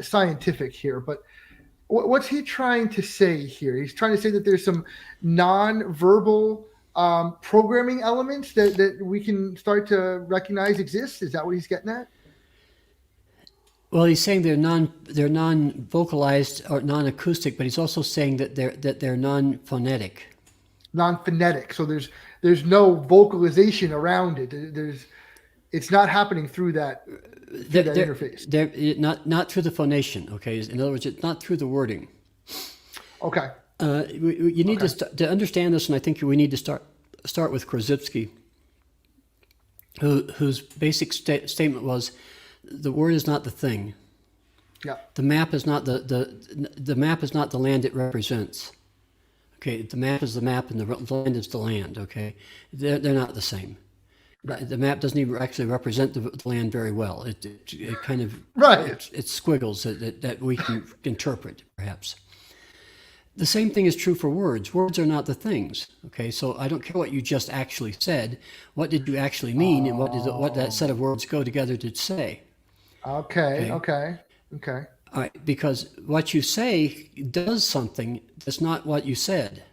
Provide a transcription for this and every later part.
scientific here, but what's he trying to say here? He's trying to say that there's some non-verbal programming elements that we can start to recognize exist. Is that what he's getting at? Well, he's saying they're non-vocalized or non-acoustic, but he's also saying that they're non-phonetic. Non-phonetic. So there's no vocalization around it. It's not happening through that interface. They're not through the phonation. Okay, in other words, it's not through the wording. Okay. You need to understand this, and I think we need to start with Korzybski, whose basic statement was, the word is not the thing. Yeah. The map is not the map is not the land it represents. Okay, the map is the map, and the land is the land. Okay, they're not the same. Right. The map doesn't even actually represent the land very well. It kind of it squiggles that we can interpret perhaps. The same thing is true for words. Words are not the things. Okay, so I don't care what you just actually said. What did you actually mean, and what that set of words go together to say? Okay. All right, because what you say does something that's not what you said.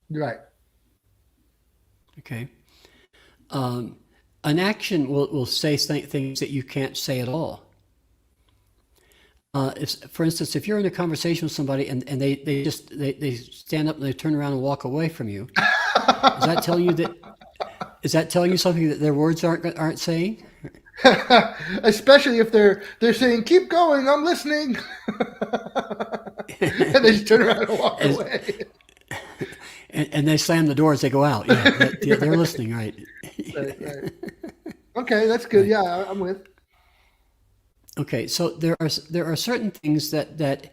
Right. Okay. An action will say things that you can't say at all. For instance, if you're in a conversation with somebody and they stand up and they turn around and walk away from you, is that telling you something that their words aren't saying? Especially if they're saying, "Keep going, I'm listening," and they just turn around and walk away. And they slam the door as they go out. Yeah, they're listening, right? Right. Okay, that's good. Right. Yeah, I'm with. Okay, so there are certain things that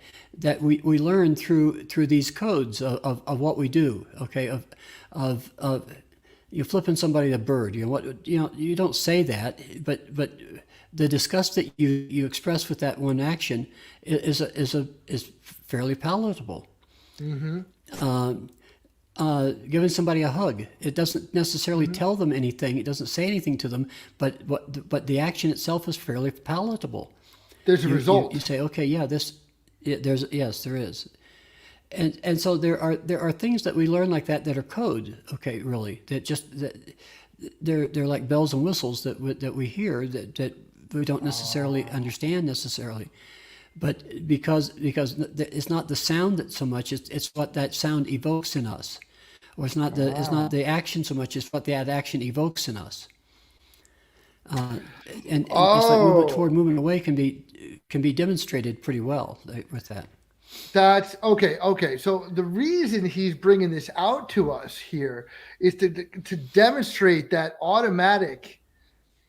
we learn through these codes of what we do. Okay, of you flipping somebody a bird. You don't say that, but the disgust that you express with that one action is fairly palatable. Mm-hmm. Giving somebody a hug, it doesn't necessarily tell them anything. It doesn't say anything to them, but the action itself is fairly palatable. There's a result. You say, okay, yeah, there is, and so there are things that we learn like that are code. Okay, really, that they're like bells and whistles that we hear that we don't necessarily understand necessarily. But because it's not the sound that so much, it's what that sound evokes in us, or it's not the action so much, it's what that action evokes in us. And it's like movement toward movement away can be demonstrated pretty well with that. That's okay. So the reason he's bringing this out to us here is to demonstrate that automatic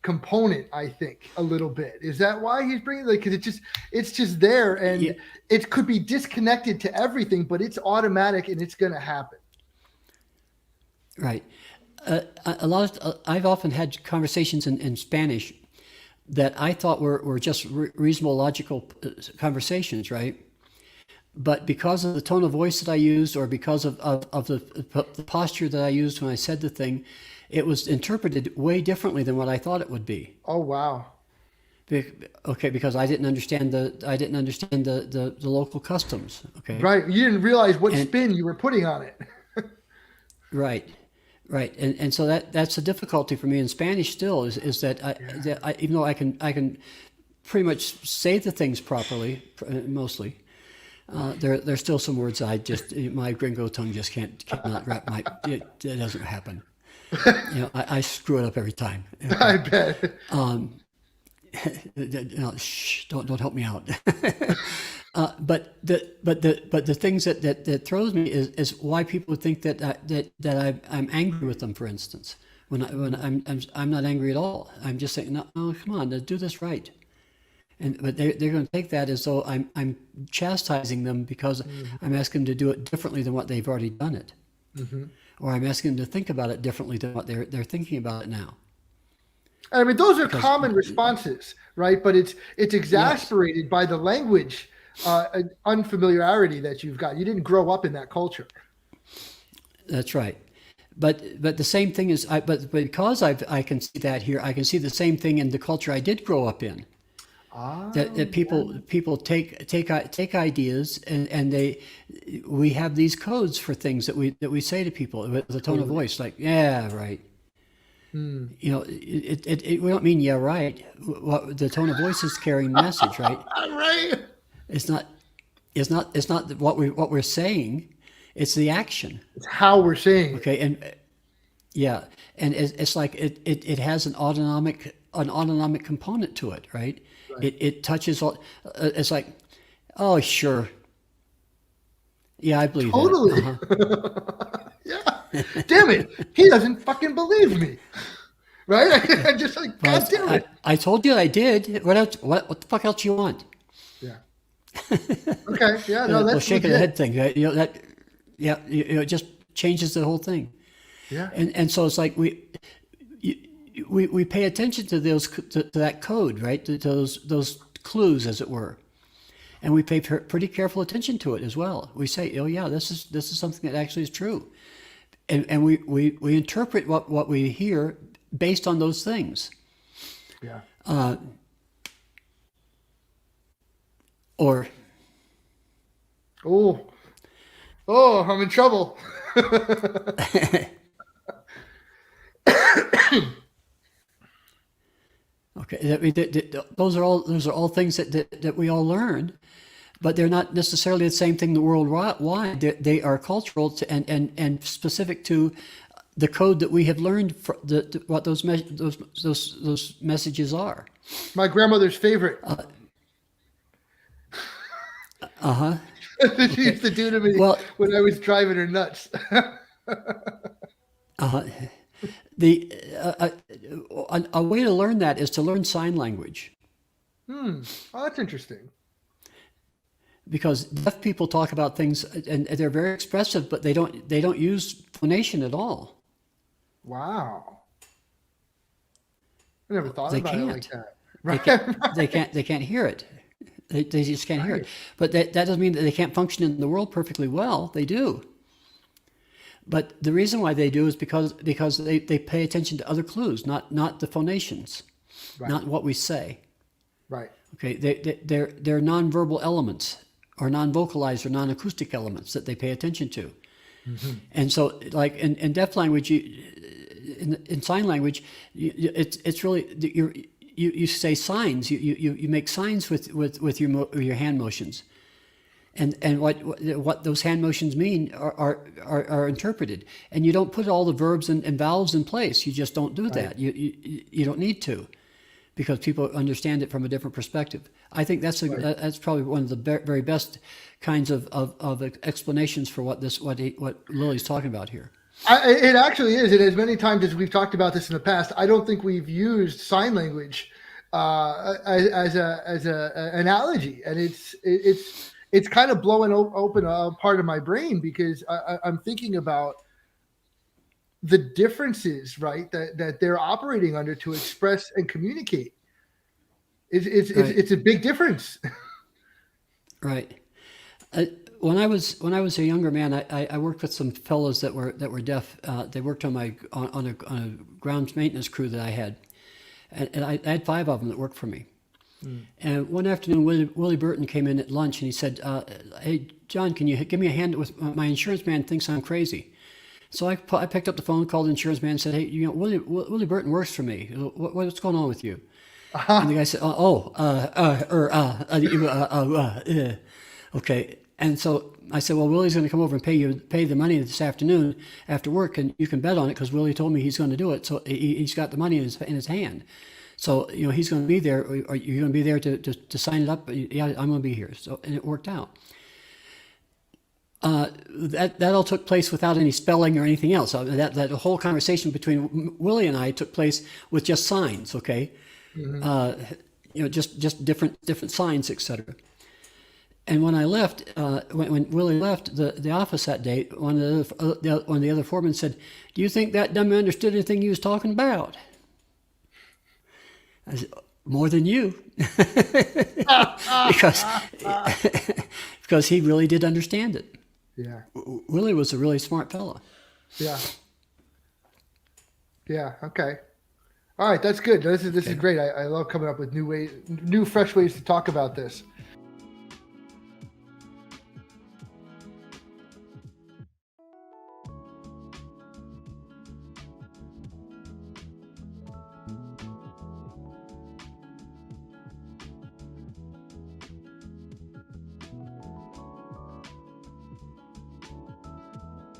component, I think, a little bit. Is that why he's bringing it? Because it's just there, and it could be disconnected to everything, but it's automatic and it's going to happen. Right. I've often had conversations in Spanish that I thought were just reasonable, logical conversations, right? But because of the tone of voice that I used, or because of the posture that I used when I said the thing, it was interpreted way differently than what I thought it would be. Oh wow! Okay, because I didn't understand the local customs. Okay, right. You didn't realize what spin you were putting on it. Right, and so that's a difficulty for me in Spanish still is that I even though I can pretty much say the things properly mostly. There's still some words my gringo tongue just cannot wrap it doesn't happen. I screw it up every time. I bet. Shh! Don't help me out. But the things that throws me is why people would think that I'm angry with them. For instance, when I'm not angry at all. I'm just saying, no, come on, do this right. But they're going to take that as though I'm chastising them because I'm asking them to do it differently than what they've already done it. Mm-hmm. Or I'm asking them to think about it differently than what they're thinking about it now. I mean, those are common responses, right? But it's exasperated by the language unfamiliarity that you've got. You didn't grow up in that culture. That's right. But the same thing is, but because I can see that here, I can see the same thing in the culture I did grow up in. That people take ideas and we have these codes for things that we say to people with a tone of voice like, yeah, right. You know, we don't mean yeah, right. What the tone of voice is carrying the message, right? Right. It's not what we're saying. It's the action. It's how we're saying it. Okay, and yeah, and it's like it has an autonomic component to it, right? It touches all. It's like, oh sure, yeah, I believe Totally. that. Yeah. Damn it. He doesn't fucking believe me. Right? I just like, Well, God damn it. I told you I did. What else? What the fuck else you want? Yeah. Okay. Yeah. No, The that's shaking the legit. head thing, right? You know that. Yeah, it just changes the whole thing. Yeah. And so it's like we pay attention to to that code, right? To those clues, as it were, and we pay pretty careful attention to it as well. We say, oh yeah, this is something that actually is true, and we interpret what we hear based on those things. Yeah. Or Oh, I'm in trouble. okay, those are all things that we all learn, but they're not necessarily the same thing the worldwide. They are cultural and specific to the code that we have learned for what those messages are. My grandmother's favorite. She used to do to me Well, when I was driving her nuts. A way to learn that is to learn sign language, Oh, that's interesting. because deaf people talk about things and they're very expressive, but they don't use phonation at all. Wow. I never thought They about it can't. like that. They Right. can't. They can't hear it. They just can't hear it. But that doesn't mean that they can't function in the world perfectly well. They do. But the reason why they do is because they pay attention to other clues, not the phonations, Right. not what we say. Right. Okay, they're nonverbal elements, or non-vocalized or non-acoustic elements that they pay attention to. And so, like in deaf language, in sign language, it's really you say signs. You make signs with your hand motions, and what those hand motions mean are interpreted. And you don't put all the verbs and vowels in place. You just don't do that. You don't need to, because people understand it from a different perspective. I think that's probably one of the very best kinds of explanations for what Lily's talking about here. It actually is, and as many times as we've talked about this in the past, I don't think we've used sign language as a analogy, and it's kind of blowing open a part of my brain, because I'm thinking about the differences, right, that they're operating under to express and communicate. It's a big difference. Right. When I was a younger man, I worked with some fellows that were deaf. They worked on a grounds maintenance crew that I had, and I had 5 of them that worked for me. And one afternoon, Willie Burton came in at lunch, and he said, "Hey, John, can you give me a hand? With my insurance man thinks I'm crazy." So I picked up the phone, called the insurance man, and said, "Hey, Willie Burton works for me. What's going on with you?" And the guy said, okay. And so I said, well, Willie's going to come over and pay the money this afternoon after work, and you can bet on it, because Willie told me he's going to do it. So he's got the money in his hand. So, he's going to be there. Are you going to be there to sign it up? Yeah, I'm going to be here. So, and it worked out. That all took place without any spelling or anything else. That whole conversation between Willie and I took place with just signs, okay? Just different signs, etc. And when I left, when Willie left the office that day, one of the other foremen said, "Do you think that dummy understood anything you was talking about?" I said, "More than you," because he really did understand it. Yeah. Willie was a really smart fellow. Yeah. Yeah. Okay. All right, that's good. This is great. I love coming up with new fresh ways to talk about this.